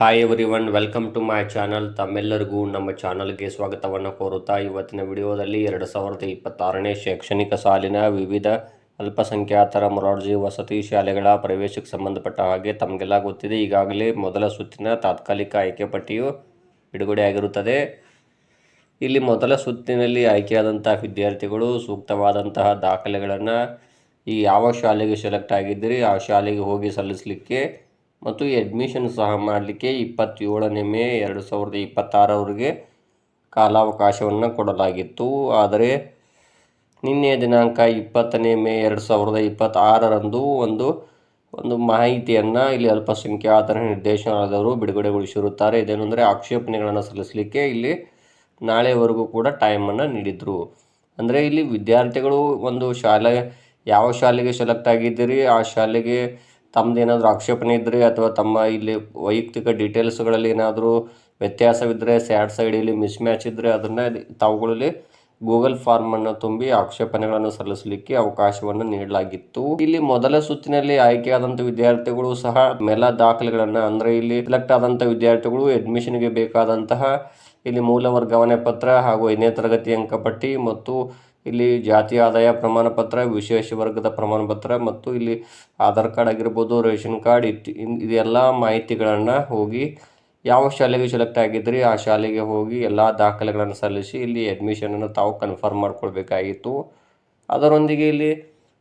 Hi everyone, welcome to my channel. ತಮ್ಮೆಲ್ಲರಿಗೂ ನಮ್ಮ ಚಾನಲ್ಗೆ ಸ್ವಾಗತವನ್ನು ಕೋರುತ್ತಾ ಇವತ್ತಿನ ವಿಡಿಯೋದಲ್ಲಿ 2026ನೇ ಶೈಕ್ಷಣಿಕ ಸಾಲಿನ ವಿವಿಧ ಅಲ್ಪಸಂಖ್ಯಾತರ ಮೊರಾರ್ಜಿ ವಸತಿ ಶಾಲೆಗಳ ಪ್ರವೇಶಕ್ಕೆ ಸಂಬಂಧಪಟ್ಟ ಹಾಗೆ ತಮಗೆಲ್ಲ ಗೊತ್ತಿದೆ, ಈಗಾಗಲೇ ಮೊದಲ ಸುತ್ತಿನ ತಾತ್ಕಾಲಿಕ ಆಯ್ಕೆ ಪಟ್ಟಿಯು ಬಿಡುಗಡೆಯಾಗಿರುತ್ತದೆ. ಇಲ್ಲಿ ಮೊದಲ ಸುತ್ತಿನಲ್ಲಿ ಆಯ್ಕೆಯಾದಂಥ ವಿದ್ಯಾರ್ಥಿಗಳು ಸೂಕ್ತವಾದಂತಹ ದಾಖಲೆಗಳನ್ನು ಯಾವ ಶಾಲೆಗೆ ಸೆಲೆಕ್ಟ್ ಆಗಿದ್ದೀರಿ ಆ ಶಾಲೆಗೆ ಹೋಗಿ ಸಲ್ಲಿಸಲಿಕ್ಕೆ ಮತ್ತು ಅಡ್ಮಿಷನ್ ಸಹ ಮಾಡಲಿಕ್ಕೆ 27ನೇ ಮೇ 2026 ಕಾಲಾವಕಾಶವನ್ನು ಕೊಡಲಾಗಿತ್ತು. ಆದರೆ ನಿನ್ನೆಯ ದಿನಾಂಕ 20ನೇ ಮೇ 2026 ಒಂದು ಮಾಹಿತಿಯನ್ನು ಇಲ್ಲಿ ಅಲ್ಪಸಂಖ್ಯಾತರ ನಿರ್ದೇಶನಾಲಯದವರು ಬಿಡುಗಡೆಗೊಳಿಸಿರುತ್ತಾರೆ. ಇದೇನೆಂದರೆ ಆಕ್ಷೇಪಣೆಗಳನ್ನು ಸಲ್ಲಿಸಲಿಕ್ಕೆ ಇಲ್ಲಿ ನಾಳೆವರೆಗೂ ಕೂಡ ಟೈಮನ್ನು ನೀಡಿದರು. ಅಂದರೆ ಇಲ್ಲಿ ವಿದ್ಯಾರ್ಥಿಗಳು ಒಂದು ಯಾವ ಶಾಲೆಗೆ ಸೆಲೆಕ್ಟ್ ಆಗಿದ್ದೀರಿ ಆ ಶಾಲೆಗೆ ತಮ್ಮದೇನಾದರೂ ಆಕ್ಷೇಪಣೆ ಇದ್ದರೆ ಅಥವಾ ತಮ್ಮ ಇಲ್ಲಿ ವೈಯಕ್ತಿಕ ಡೀಟೇಲ್ಸ್ಗಳಲ್ಲಿ ಏನಾದರೂ ವ್ಯತ್ಯಾಸವಿದ್ದರೆ, ಸ್ಯಾಡ್ ಸೈಡಲ್ಲಿ ಮಿಸ್ ಮ್ಯಾಚ್ ಇದ್ದರೆ ಅದನ್ನು ತಾವುಗಳಲ್ಲಿ ಗೂಗಲ್ ಫಾರ್ಮನ್ನು ತುಂಬಿ ಆಕ್ಷೇಪಣೆಗಳನ್ನು ಸಲ್ಲಿಸಲಿಕ್ಕೆ ಅವಕಾಶವನ್ನು ನೀಡಲಾಗಿತ್ತು. ಇಲ್ಲಿ ಮೊದಲ ಸುತ್ತಿನಲ್ಲಿ ಆಯ್ಕೆಯಾದಂಥ ವಿದ್ಯಾರ್ಥಿಗಳು ಸಹ ಎಲ್ಲ ದಾಖಲೆಗಳನ್ನು ಅಂದರೆ ಇಲ್ಲಿ ಸೆಲೆಕ್ಟ್ ಆದಂಥ ವಿದ್ಯಾರ್ಥಿಗಳು ಅಡ್ಮಿಷನ್ಗೆ ಬೇಕಾದಂತಹ ಇಲ್ಲಿ ಮೂಲ ವರ್ಗಾವಣೆ ಪತ್ರ ಹಾಗೂ 5ನೇ ತರಗತಿ ಅಂಕಪಟ್ಟಿ ಮತ್ತು ಇಲ್ಲಿ ಜಾತಿ ಆದಾಯ ಪ್ರಮಾಣ ಪತ್ರ, ವಿಶೇಷ ವರ್ಗದ ಪ್ರಮಾಣ ಪತ್ರ ಮತ್ತು ಇಲ್ಲಿ ಆಧಾರ್ ಕಾರ್ಡ್ ಆಗಿರ್ಬೋದು, ರೇಷನ್ ಕಾರ್ಡ್ ಇದೆಲ್ಲ ಮಾಹಿತಿಗಳನ್ನು ಹೋಗಿ ಯಾವ ಶಾಲೆಗೆ ಸೆಲೆಕ್ಟ್ ಆಗಿದ್ರಿ ಆ ಶಾಲೆಗೆ ಹೋಗಿ ಎಲ್ಲ ದಾಖಲೆಗಳನ್ನು ಸಲ್ಲಿಸಿ ಇಲ್ಲಿ ಅಡ್ಮಿಷನನ್ನು ತಾವು ಕನ್ಫರ್ಮ್ ಮಾಡ್ಕೊಳ್ಬೇಕಾಗಿತ್ತು. ಅದರೊಂದಿಗೆ ಇಲ್ಲಿ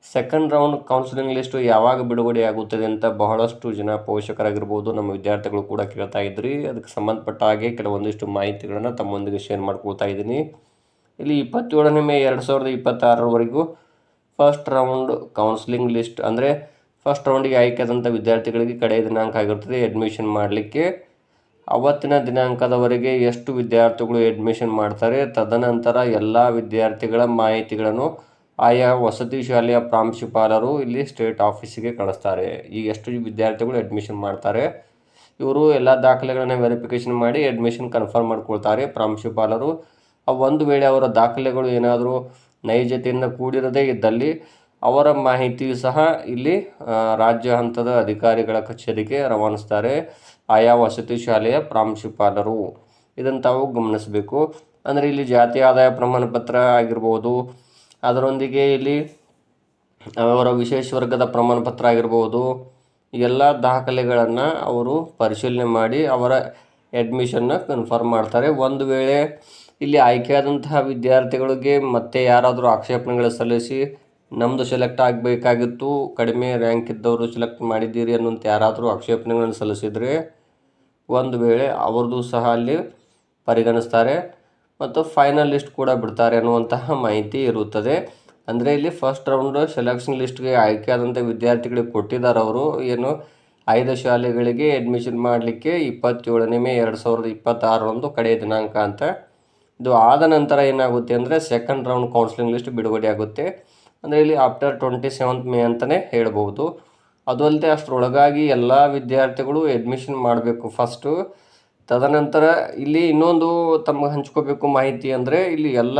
ಸೆಕೆಂಡ್ ರೌಂಡ್ ಕೌನ್ಸಿಲಿಂಗ್ ಲಿಸ್ಟು ಯಾವಾಗ ಬಿಡುಗಡೆ ಆಗುತ್ತದೆ ಅಂತ ಬಹಳಷ್ಟು ಜನ ಪೋಷಕರಾಗಿರ್ಬೋದು, ನಮ್ಮ ವಿದ್ಯಾರ್ಥಿಗಳು ಕೂಡ ಕೇಳ್ತಾ ಇದ್ರಿ. ಅದಕ್ಕೆ ಸಂಬಂಧಪಟ್ಟ ಹಾಗೆ ಕೆಲವೊಂದಿಷ್ಟು ಮಾಹಿತಿಗಳನ್ನು ತಮ್ಮೊಂದಿಗೆ ಶೇರ್ ಮಾಡ್ಕೊಳ್ತಾ ಇದ್ದೀನಿ. ಇಲ್ಲಿ 27ನೇ ಮೇ 2026 ಫಸ್ಟ್ ರೌಂಡ್ ಕೌನ್ಸಿಲಿಂಗ್ ಲಿಸ್ಟ್ ಅಂದರೆ ಫಸ್ಟ್ ರೌಂಡಿಗೆ ಆಯ್ಕೆಯಾದಂಥ ವಿದ್ಯಾರ್ಥಿಗಳಿಗೆ ಕಡೆಯ ದಿನಾಂಕ ಆಗಿರ್ತದೆ ಅಡ್ಮಿಷನ್ ಮಾಡಲಿಕ್ಕೆ. ಅವತ್ತಿನ ದಿನಾಂಕದವರೆಗೆ ಎಷ್ಟು ವಿದ್ಯಾರ್ಥಿಗಳು ಅಡ್ಮಿಷನ್ ಮಾಡ್ತಾರೆ, ತದನಂತರ ಎಲ್ಲ ವಿದ್ಯಾರ್ಥಿಗಳ ಮಾಹಿತಿಗಳನ್ನು ಆಯಾ ವಸತಿ ಶಾಲೆಯ ಪ್ರಾಂಶುಪಾಲರು ಇಲ್ಲಿ ಸ್ಟೇಟ್ ಆಫೀಸಿಗೆ ಕಳಿಸ್ತಾರೆ. ಈಗ ಎಷ್ಟು ವಿದ್ಯಾರ್ಥಿಗಳು ಅಡ್ಮಿಷನ್ ಮಾಡ್ತಾರೆ ಇವರು ಎಲ್ಲ ದಾಖಲೆಗಳನ್ನು ವೆರಿಫಿಕೇಷನ್ ಮಾಡಿ ಅಡ್ಮಿಷನ್ ಕನ್ಫರ್ಮ್ ಮಾಡ್ಕೊಳ್ತಾರೆ ಪ್ರಾಂಶುಪಾಲರು. ಒಂದು ವೇಳೆ ಅವರ ದಾಖಲೆಗಳು ಏನಾದರೂ ನೈಜತೆಯಿಂದ ಕೂಡಿರದೇ ಇದ್ದಲ್ಲಿ ಅವರ ಮಾಹಿತಿ ಸಹ ಇಲ್ಲಿ ರಾಜ್ಯ ಹಂತದ ಅಧಿಕಾರಿಗಳ ಕಚೇರಿಗೆ ರವಾನಿಸ್ತಾರೆ ಆಯಾ ವಸತಿ ಶಾಲೆಯ ಪ್ರಾಂಶುಪಾಲರು. ಇದನ್ನು ತಾವು ಗಮನಿಸಬೇಕು. ಅಂದರೆ ಇಲ್ಲಿ ಜಾತಿ ಆದಾಯ ಪ್ರಮಾಣ ಪತ್ರ ಆಗಿರ್ಬೋದು, ಅದರೊಂದಿಗೆ ಇಲ್ಲಿ ಅವರ ವಿಶೇಷ ವರ್ಗದ ಪ್ರಮಾಣ ಪತ್ರ ಆಗಿರ್ಬೋದು, ಎಲ್ಲ ದಾಖಲೆಗಳನ್ನು ಅವರು ಪರಿಶೀಲನೆ ಮಾಡಿ ಅವರ ಅಡ್ಮಿಷನ್ನ ಕನ್ಫರ್ಮ್ ಮಾಡ್ತಾರೆ. ಒಂದು ವೇಳೆ ಇಲ್ಲಿ ಆಯ್ಕೆಯಾದಂತಹ ವಿದ್ಯಾರ್ಥಿಗಳಿಗೆ ಮತ್ತೆ ಯಾರಾದರೂ ಆಕ್ಷೇಪಣೆಗಳು ಸಲ್ಲಿಸಿ ನಮ್ಮದು ಸೆಲೆಕ್ಟ್ ಆಗಬೇಕಾಗಿತ್ತು, ಕಡಿಮೆ ರ್ಯಾಂಕ್ ಇದ್ದವರು ಸೆಲೆಕ್ಟ್ ಮಾಡಿದ್ದೀರಿ ಅನ್ನೋಂಥ ಯಾರಾದರೂ ಆಕ್ಷೇಪಣೆಗಳನ್ನು ಸಲ್ಲಿಸಿದರೆ ಒಂದು ವೇಳೆ ಅವ್ರದ್ದು ಸಹ ಅಲ್ಲಿ ಪರಿಗಣಿಸ್ತಾರೆ ಮತ್ತು ಫೈನಲ್ ಲಿಸ್ಟ್ ಕೂಡ ಬಿಡ್ತಾರೆ ಅನ್ನುವಂತಹ ಮಾಹಿತಿ ಇರುತ್ತದೆ. ಅಂದರೆ ಇಲ್ಲಿ ಫಸ್ಟ್ ರೌಂಡ್ ಸೆಲೆಕ್ಷನ್ ಲಿಸ್ಟ್ಗೆ ಆಯ್ಕೆಯಾದಂಥ ವಿದ್ಯಾರ್ಥಿಗಳಿಗೆ ಕೊಟ್ಟಿದ್ದಾರೆ ಅವರು ಏನು 5 ಶಾಲೆಗಳಿಗೆ ಅಡ್ಮಿಷನ್ ಮಾಡಲಿಕ್ಕೆ 27ನೇ ಮೇ 2026 ಕಡೆಯ ದಿನಾಂಕ ಅಂತ. ಇದು ಆದ ನಂತರ ಏನಾಗುತ್ತೆ ಅಂದರೆ ಸೆಕೆಂಡ್ ರೌಂಡ್ ಕೌನ್ಸಿಲಿಂಗ್ ಲಿಸ್ಟ್ ಬಿಡುಗಡೆ ಆಗುತ್ತೆ. ಅಂದರೆ ಇಲ್ಲಿ ಆಫ್ಟರ್ 27th ಮೇ ಅಂತಲೇ ಹೇಳ್ಬೋದು. ಅದು ಅಲ್ಲದೆ ಅಷ್ಟರೊಳಗಾಗಿ ಎಲ್ಲ ವಿದ್ಯಾರ್ಥಿಗಳು ಅಡ್ಮಿಷನ್ ಮಾಡಬೇಕು ಫಸ್ಟು. ತದನಂತರ ಇಲ್ಲಿ ಇನ್ನೊಂದು ತಮಗೆ ಹಂಚ್ಕೋಬೇಕು ಮಾಹಿತಿ ಅಂದರೆ ಇಲ್ಲಿ ಎಲ್ಲ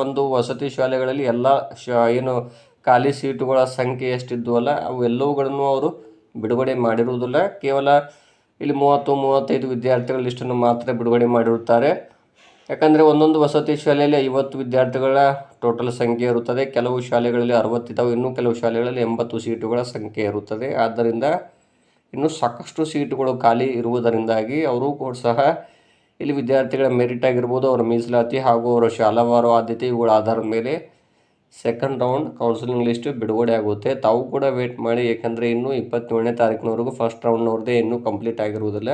ಒಂದು ವಸತಿ ಶಾಲೆಗಳಲ್ಲಿ ಎಲ್ಲ ಏನು ಖಾಲಿ ಸೀಟುಗಳ ಸಂಖ್ಯೆ ಎಷ್ಟಿದ್ವಲ್ಲ ಅವೆಲ್ಲವುಗಳನ್ನು ಅವರು ಬಿಡುಗಡೆ ಮಾಡಿರುವುದಿಲ್ಲ. ಕೇವಲ ಇಲ್ಲಿ 30-35 ವಿದ್ಯಾರ್ಥಿಗಳ ಲಿಸ್ಟನ್ನು ಮಾತ್ರ ಬಿಡುಗಡೆ ಮಾಡಿರುತ್ತಾರೆ. ಯಾಕಂದರೆ ಒಂದೊಂದು ವಸತಿ ಶಾಲೆಯಲ್ಲಿ 50 ವಿದ್ಯಾರ್ಥಿಗಳ ಟೋಟಲ್ ಸಂಖ್ಯೆ ಇರುತ್ತದೆ. ಕೆಲವು ಶಾಲೆಗಳಲ್ಲಿ 60 ಇದ್ದಾವೆ, ಇನ್ನೂ ಕೆಲವು ಶಾಲೆಗಳಲ್ಲಿ 80 ಸೀಟುಗಳ ಸಂಖ್ಯೆ ಇರುತ್ತದೆ. ಆದ್ದರಿಂದ ಇನ್ನೂ ಸಾಕಷ್ಟು ಸೀಟುಗಳು ಖಾಲಿ ಇರುವುದರಿಂದಾಗಿ ಅವರು ಕೂಡ ಸಹ ಇಲ್ಲಿ ವಿದ್ಯಾರ್ಥಿಗಳ ಮೆರಿಟ್ ಆಗಿರ್ಬೋದು, ಅವರ ಮೀಸಲಾತಿ ಹಾಗೂ ಅವರ ಶಾಲಾವಾರು ಆದ್ಯತೆ ಇವುಗಳ ಆಧಾರದ ಮೇಲೆ ಸೆಕೆಂಡ್ ರೌಂಡ್ ಕೌನ್ಸಿಲಿಂಗ್ ಲಿಸ್ಟ್ ಬಿಡುಗಡೆ ಆಗುತ್ತೆ. ತಾವು ಕೂಡ ವೇಟ್ ಮಾಡಿ, ಏಕೆಂದರೆ ಇನ್ನೂ 27ನೇ ತಾರೀಕಿನವರೆಗೂ ಫಸ್ಟ್ ರೌಂಡ್ನವ್ರದ್ದೇ ಇನ್ನೂ ಕಂಪ್ಲೀಟ್ ಆಗಿರುವುದಿಲ್ಲ.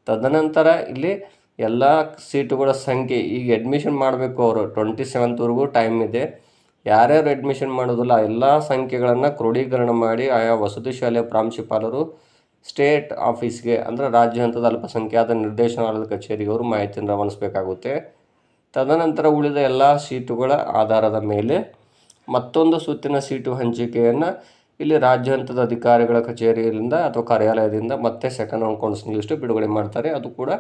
ತದನಂತರ ಇಲ್ಲಿ ಎಲ್ಲ ಸೀಟುಗಳ ಸಂಖ್ಯೆ ಈಗ ಅಡ್ಮಿಷನ್ ಮಾಡಬೇಕು ಅವರು 27th ಟೈಮ್ ಇದೆ. ಯಾರ್ಯಾರು ಅಡ್ಮಿಷನ್ ಮಾಡೋದಿಲ್ಲ ಎಲ್ಲ ಸಂಖ್ಯೆಗಳನ್ನು ಕ್ರೋಢೀಕರಣ ಮಾಡಿ ಆಯಾ ವಸತಿ ಶಾಲೆಯ ಪ್ರಾಂಶುಪಾಲರು ಸ್ಟೇಟ್ ಆಫೀಸ್ಗೆ ಅಂದರೆ ರಾಜ್ಯ ಹಂತದ ಅಲ್ಪಸಂಖ್ಯಾತ ನಿರ್ದೇಶನಾಲಯದ ಕಚೇರಿಗೆ ಅವರು ಮಾಹಿತಿಯನ್ನು ರವಾನಿಸಬೇಕಾಗುತ್ತೆ. ತದನಂತರ ಉಳಿದ ಎಲ್ಲ ಸೀಟುಗಳ ಆಧಾರದ ಮೇಲೆ ಮತ್ತೊಂದು ಸುತ್ತಿನ ಸೀಟು ಹಂಚಿಕೆಯನ್ನು ಇಲ್ಲಿ ರಾಜ್ಯ ಹಂತದ ಅಧಿಕಾರಿಗಳ ಕಚೇರಿಯಿಂದ ಅಥವಾ ಕಾರ್ಯಾಲಯದಿಂದ ಮತ್ತೆ ಸೆಕೆಂಡ್ ರೌಂಡ್ ಕೌನ್ಸಿಲಿಂಗ್ ಲಿಸ್ಟ್ ಬಿಡುಗಡೆ ಮಾಡ್ತಾರೆ. ಅದು ಕೂಡ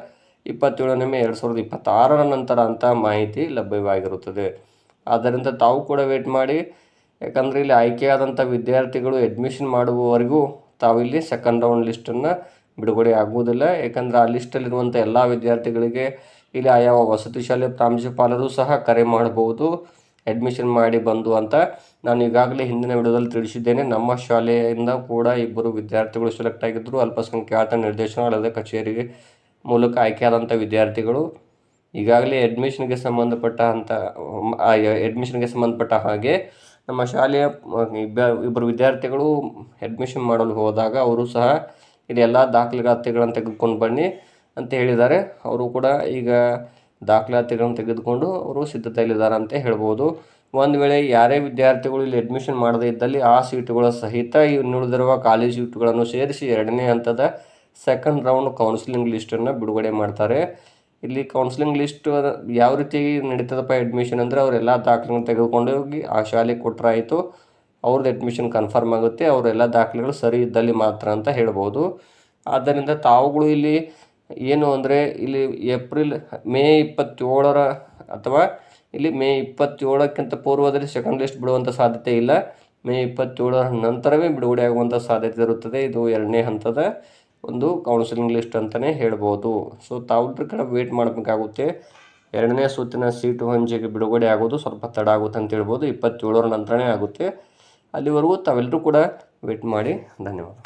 27ನೇ ಮೇ 2026 ನಂತರ ಅಂತ ಮಾಹಿತಿ ಲಭ್ಯವಾಗಿರುತ್ತದೆ. ಆದ್ದರಿಂದ ತಾವು ಕೂಡ ವೇಟ್ ಮಾಡಿ, ಯಾಕಂದರೆ ಇಲ್ಲಿ ಆಯ್ಕೆಯಾದಂಥ ವಿದ್ಯಾರ್ಥಿಗಳು ಅಡ್ಮಿಷನ್ ಮಾಡುವವರೆಗೂ ತಾವಿಲ್ಲಿ ಸೆಕೆಂಡ್ ರೌಂಡ್ ಲಿಸ್ಟನ್ನು ಬಿಡುಗಡೆ ಆಗುವುದಿಲ್ಲ. ಯಾಕಂದರೆ ಆ ಲಿಸ್ಟಲ್ಲಿರುವಂಥ ಎಲ್ಲ ವಿದ್ಯಾರ್ಥಿಗಳಿಗೆ ಇಲ್ಲಿ ಆಯಾ ವಸತಿ ಶಾಲೆ ಪ್ರಾಂಶುಪಾಲರು ಸಹ ಕರೆ ಮಾಡಬಹುದು ಅಡ್ಮಿಷನ್ ಮಾಡಿ ಬಂದು ಅಂತ. ನಾನು ಈಗಾಗಲೇ ಹಿಂದಿನ ವಿಡಿಯೋದಲ್ಲಿ ತಿಳಿಸಿದ್ದೇನೆ. ನಮ್ಮ ಶಾಲೆಯಿಂದ ಕೂಡ ಇಬ್ಬರು ವಿದ್ಯಾರ್ಥಿಗಳು ಸೆಲೆಕ್ಟ್ ಆಗಿದ್ದರು. ಅಲ್ಪಸಂಖ್ಯಾತ ನಿರ್ದೇಶನಾಲಯದ ಕಚೇರಿಗೆ ಮೂಲಕ ಆಯ್ಕೆಯಾದಂಥ ವಿದ್ಯಾರ್ಥಿಗಳು ಈಗಾಗಲೇ ಅಡ್ಮಿಷನ್ಗೆ ಸಂಬಂಧಪಟ್ಟ ಹಾಗೆ ನಮ್ಮ ಶಾಲೆಯ ಇಬ್ಬರು ವಿದ್ಯಾರ್ಥಿಗಳು ಅಡ್ಮಿಷನ್ ಮಾಡಲು ಹೋದಾಗ ಅವರು ಸಹ ಇಲ್ಲಿ ಎಲ್ಲ ದಾಖಲಾತಿಗಳನ್ನು ತೆಗೆದುಕೊಂಡು ಬನ್ನಿ ಅಂತ ಹೇಳಿದ್ದಾರೆ. ಅವರು ಕೂಡ ಈಗ ದಾಖಲಾತಿಗಳನ್ನು ತೆಗೆದುಕೊಂಡು ಅವರು ಸಿದ್ಧತೆಯಲ್ಲಿದ್ದಾರೆ ಅಂತ ಹೇಳ್ಬೋದು. ಒಂದು ವೇಳೆ ಯಾರೇ ವಿದ್ಯಾರ್ಥಿಗಳು ಇಲ್ಲಿ ಅಡ್ಮಿಷನ್ ಮಾಡದೇ ಇದ್ದಲ್ಲಿ ಆ ಸೀಟುಗಳ ಸಹಿತ ಇನ್ನುಳಿದಿರುವ ಖಾಲಿ ಸೀಟುಗಳನ್ನು ಸೇರಿಸಿ 2ನೇ ಹಂತದ ಸೆಕೆಂಡ್ ರೌಂಡ್ ಕೌನ್ಸಿಲಿಂಗ್ ಲಿಸ್ಟನ್ನು ಬಿಡುಗಡೆ ಮಾಡ್ತಾರೆ. ಇಲ್ಲಿ ಕೌನ್ಸಿಲಿಂಗ್ ಲಿಸ್ಟ್ ಯಾವ ರೀತಿ ನಡೀತದಪ್ಪ ಅಡ್ಮಿಷನ್ ಅಂದರೆ ಅವರೆಲ್ಲ ದಾಖಲೆಗಳನ್ನು ತೆಗೆದುಕೊಂಡು ಹೋಗಿ ಆ ಶಾಲೆಗೆ ಕೊಟ್ಟರಾಯಿತು, ಅವ್ರದ್ದು ಅಡ್ಮಿಷನ್ ಕನ್ಫರ್ಮ್ ಆಗುತ್ತೆ. ಅವರೆಲ್ಲ ದಾಖಲೆಗಳು ಸರಿ ಇದ್ದಲ್ಲಿ ಮಾತ್ರ ಅಂತ ಹೇಳ್ಬೋದು. ಆದ್ದರಿಂದ ತಾವುಗಳು ಇಲ್ಲಿ ಏನು ಅಂದರೆ ಇಲ್ಲಿ ಮೇ 27 ಅಥವಾ ಇಲ್ಲಿ ಮೇ 27ಕ್ಕಿಂತ ಪೂರ್ವದಲ್ಲಿ ಸೆಕೆಂಡ್ ಲಿಸ್ಟ್ ಬಿಡುವಂಥ ಸಾಧ್ಯತೆ ಇಲ್ಲ. ಮೇ 27 ನಂತರವೇ ಬಿಡುಗಡೆ ಆಗುವಂಥ ಸಾಧ್ಯತೆ ಇರುತ್ತದೆ. ಇದು 2ನೇ ಹಂತದ ಒಂದು ಕೌನ್ಸಿಲಿಂಗ್ ಲಿಸ್ಟ್ ಅಂತಲೇ ಹೇಳ್ಬೋದು. ಸೊ ತಾವುದ್ರ ಕಡೆ ವೇಟ್ ಮಾಡಬೇಕಾಗುತ್ತೆ. 2ನೇ ಸುತ್ತಿನ ಸೀಟು ಹಂಚಿಕೆ ಬಿಡುಗಡೆ ಆಗೋದು ಸ್ವಲ್ಪ ತಡ ಆಗುತ್ತೆ ಅಂತ ಹೇಳ್ಬೋದು. 27 ನಂತರನೇ ಆಗುತ್ತೆ. ಅಲ್ಲಿವರೆಗೂ ತಾವೆಲ್ಲರೂ ಕೂಡ ವೇಟ್ ಮಾಡಿ. ಧನ್ಯವಾದ.